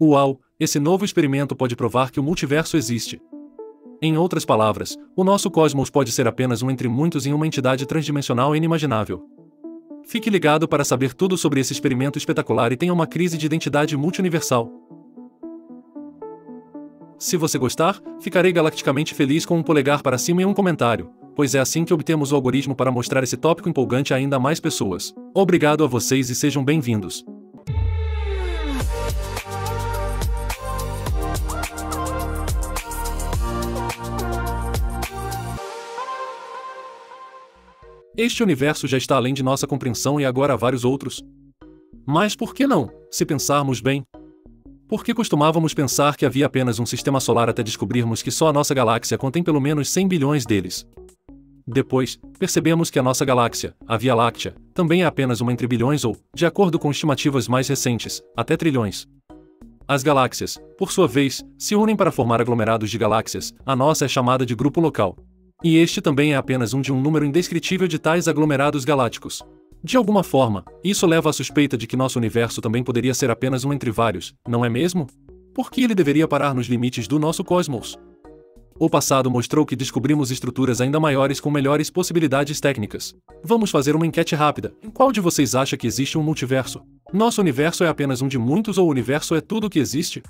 Uau! Esse novo experimento pode provar que o multiverso existe. Em outras palavras, o nosso cosmos pode ser apenas um entre muitos em uma entidade transdimensional inimaginável. Fique ligado para saber tudo sobre esse experimento espetacular e tenha uma crise de identidade multiuniversal. Se você gostar, ficarei galacticamente feliz com um polegar para cima e um comentário, pois é assim que obtemos o algoritmo para mostrar esse tópico empolgante a ainda mais pessoas. Obrigado a vocês e sejam bem-vindos. Este universo já está além de nossa compreensão e agora há vários outros. Mas por que não, se pensarmos bem? Porque costumávamos pensar que havia apenas um sistema solar até descobrirmos que só a nossa galáxia contém pelo menos 100 bilhões deles. Depois, percebemos que a nossa galáxia, a Via Láctea, também é apenas uma entre bilhões ou, de acordo com estimativas mais recentes, até trilhões. As galáxias, por sua vez, se unem para formar aglomerados de galáxias, a nossa é chamada de grupo local. E este também é apenas um número indescritível de tais aglomerados galácticos. De alguma forma, isso leva à suspeita de que nosso universo também poderia ser apenas um entre vários, não é mesmo? Por que ele deveria parar nos limites do nosso cosmos? O passado mostrou que descobrimos estruturas ainda maiores com melhores possibilidades técnicas. Vamos fazer uma enquete rápida. Em qual de vocês acha que existe um multiverso? Nosso universo é apenas um de muitos ou o universo é tudo o que existe?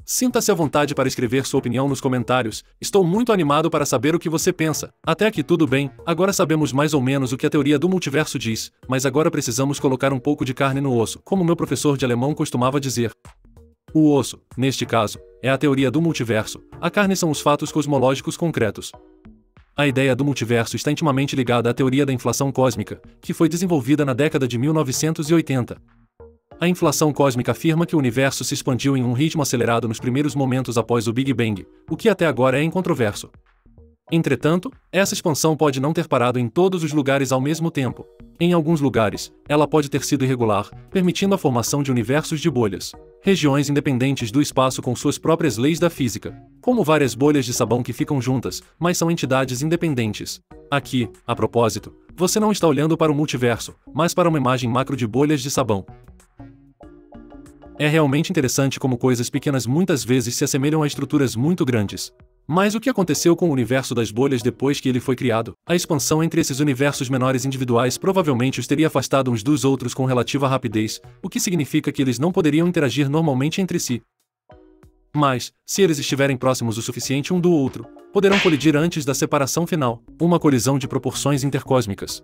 Sinta-se à vontade para escrever sua opinião nos comentários, estou muito animado para saber o que você pensa. Até aqui tudo bem, agora sabemos mais ou menos o que a teoria do multiverso diz, mas agora precisamos colocar um pouco de carne no osso, como meu professor de alemão costumava dizer. O osso, neste caso, é a teoria do multiverso, a carne são os fatos cosmológicos concretos. A ideia do multiverso está intimamente ligada à teoria da inflação cósmica, que foi desenvolvida na década de 1980. A inflação cósmica afirma que o universo se expandiu em um ritmo acelerado nos primeiros momentos após o Big Bang, o que até agora é incontroverso. Entretanto, essa expansão pode não ter parado em todos os lugares ao mesmo tempo. Em alguns lugares, ela pode ter sido irregular, permitindo a formação de universos de bolhas, regiões independentes do espaço com suas próprias leis da física, como várias bolhas de sabão que ficam juntas, mas são entidades independentes. Aqui, a propósito, você não está olhando para o multiverso, mas para uma imagem macro de bolhas de sabão. É realmente interessante como coisas pequenas muitas vezes se assemelham a estruturas muito grandes. Mas o que aconteceu com o universo das bolhas depois que ele foi criado? A expansão entre esses universos menores individuais provavelmente os teria afastado uns dos outros com relativa rapidez, o que significa que eles não poderiam interagir normalmente entre si. Mas, se eles estiverem próximos o suficiente um do outro, poderão colidir antes da separação final, uma colisão de proporções intercósmicas.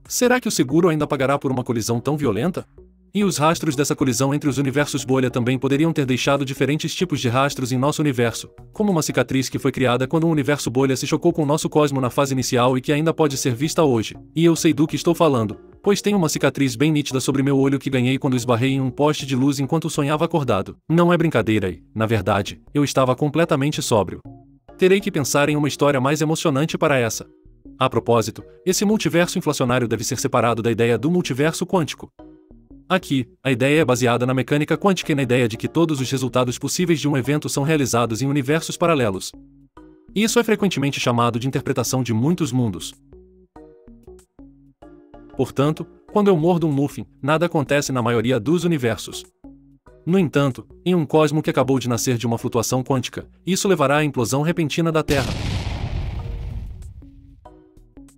Será que o seguro ainda pagará por uma colisão tão violenta? E os rastros dessa colisão entre os universos bolha também poderiam ter deixado diferentes tipos de rastros em nosso universo, como uma cicatriz que foi criada quando um universo bolha se chocou com nosso cosmo na fase inicial e que ainda pode ser vista hoje. E eu sei do que estou falando, pois tenho uma cicatriz bem nítida sobre meu olho que ganhei quando esbarrei em um poste de luz enquanto sonhava acordado. Não é brincadeira e, na verdade, eu estava completamente sóbrio. Terei que pensar em uma história mais emocionante para essa. A propósito, esse multiverso inflacionário deve ser separado da ideia do multiverso quântico. Aqui, a ideia é baseada na mecânica quântica e na ideia de que todos os resultados possíveis de um evento são realizados em universos paralelos. Isso é frequentemente chamado de interpretação de muitos mundos. Portanto, quando eu mordo um muffin, nada acontece na maioria dos universos. No entanto, em um cosmo que acabou de nascer de uma flutuação quântica, isso levará à implosão repentina da Terra.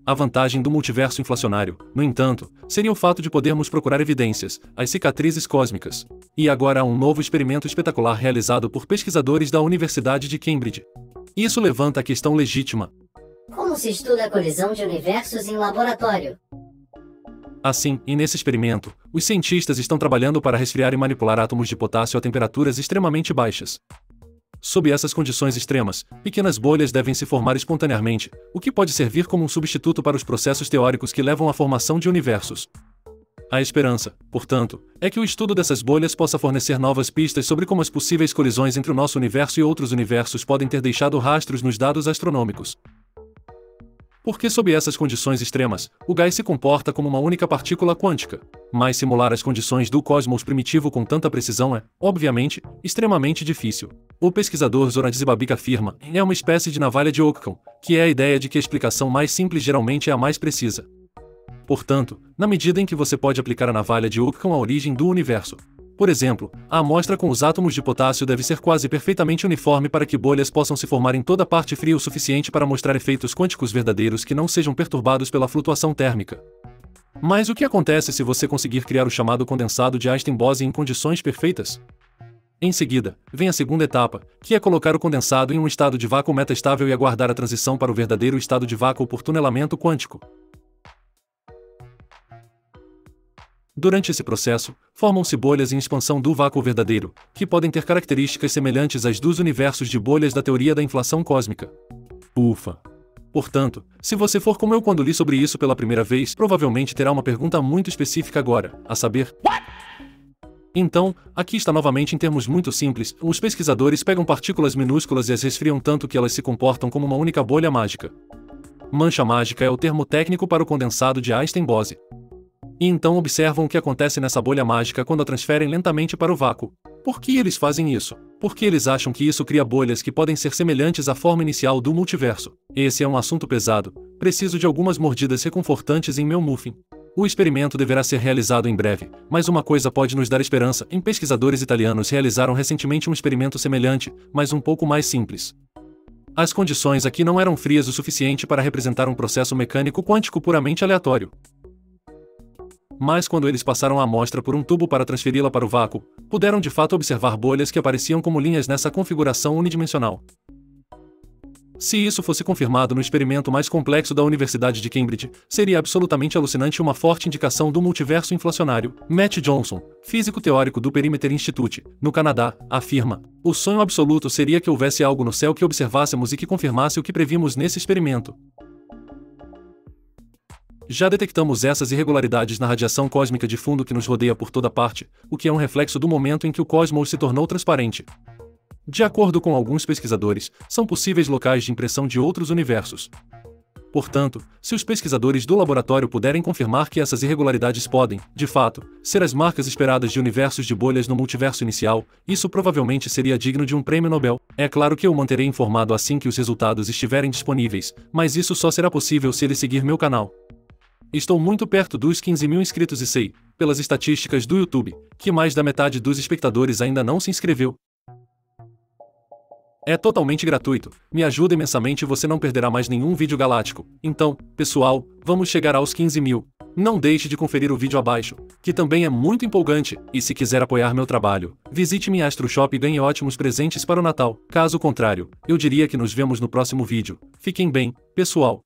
A vantagem do multiverso inflacionário, no entanto, seria o fato de podermos procurar evidências, as cicatrizes cósmicas. E agora há um novo experimento espetacular realizado por pesquisadores da Universidade de Cambridge. Isso levanta a questão legítima. Como se estuda a colisão de universos em laboratório? Assim, e nesse experimento, os cientistas estão trabalhando para resfriar e manipular átomos de potássio a temperaturas extremamente baixas. Sob essas condições extremas, pequenas bolhas devem se formar espontaneamente, o que pode servir como um substituto para os processos teóricos que levam à formação de universos. A esperança, portanto, é que o estudo dessas bolhas possa fornecer novas pistas sobre como as possíveis colisões entre o nosso universo e outros universos podem ter deixado rastros nos dados astronômicos. Porque sob essas condições extremas, o gás se comporta como uma única partícula quântica. Mas simular as condições do cosmos primitivo com tanta precisão é, obviamente, extremamente difícil. O pesquisador Zoran Zibabik afirma, é uma espécie de navalha de Occam, que é a ideia de que a explicação mais simples geralmente é a mais precisa. Portanto, na medida em que você pode aplicar a navalha de Occam à origem do universo, Por exemplo, a amostra com os átomos de potássio deve ser quase perfeitamente uniforme para que bolhas possam se formar em toda parte fria o suficiente para mostrar efeitos quânticos verdadeiros que não sejam perturbados pela flutuação térmica. Mas o que acontece se você conseguir criar o chamado condensado de Einstein-Bose em condições perfeitas? Em seguida, vem a segunda etapa, que é colocar o condensado em um estado de vácuo metastável e aguardar a transição para o verdadeiro estado de vácuo por tunelamento quântico. Durante esse processo, formam-se bolhas em expansão do vácuo verdadeiro, que podem ter características semelhantes às dos universos de bolhas da teoria da inflação cósmica. Ufa! Portanto, se você for como eu quando li sobre isso pela primeira vez, provavelmente terá uma pergunta muito específica agora, a saber: What? Então, aqui está novamente em termos muito simples, os pesquisadores pegam partículas minúsculas e as resfriam tanto que elas se comportam como uma única bolha mágica. Mancha mágica é o termo técnico para o condensado de Einstein-Bose. E então observam o que acontece nessa bolha mágica quando a transferem lentamente para o vácuo. Por que eles fazem isso? Porque eles acham que isso cria bolhas que podem ser semelhantes à forma inicial do multiverso. Esse é um assunto pesado. Preciso de algumas mordidas reconfortantes em meu muffin. O experimento deverá ser realizado em breve, mas uma coisa pode nos dar esperança. Pesquisadores italianos realizaram recentemente um experimento semelhante, mas um pouco mais simples. As condições aqui não eram frias o suficiente para representar um processo mecânico quântico puramente aleatório. Mas quando eles passaram a amostra por um tubo para transferi-la para o vácuo, puderam de fato observar bolhas que apareciam como linhas nessa configuração unidimensional. Se isso fosse confirmado no experimento mais complexo da Universidade de Cambridge, seria absolutamente alucinante e uma forte indicação do multiverso inflacionário. Matt Johnson, físico teórico do Perimeter Institute, no Canadá, afirma: o sonho absoluto seria que houvesse algo no céu que observássemos e que confirmasse o que previmos nesse experimento. Já detectamos essas irregularidades na radiação cósmica de fundo que nos rodeia por toda parte, o que é um reflexo do momento em que o cosmos se tornou transparente. De acordo com alguns pesquisadores, são possíveis locais de impressão de outros universos. Portanto, se os pesquisadores do laboratório puderem confirmar que essas irregularidades podem, de fato, ser as marcas esperadas de universos de bolhas no multiverso inicial, isso provavelmente seria digno de um prêmio Nobel. É claro que eu o manterei informado assim que os resultados estiverem disponíveis, mas isso só será possível se ele seguir meu canal. Estou muito perto dos 15 mil inscritos e sei, pelas estatísticas do YouTube, que mais da metade dos espectadores ainda não se inscreveu. É totalmente gratuito, me ajuda imensamente e você não perderá mais nenhum vídeo galáctico. Então, pessoal, vamos chegar aos 15 mil. Não deixe de conferir o vídeo abaixo, que também é muito empolgante, e se quiser apoiar meu trabalho, visite minha Astro Shop e ganhe ótimos presentes para o Natal. Caso contrário, eu diria que nos vemos no próximo vídeo. Fiquem bem, pessoal.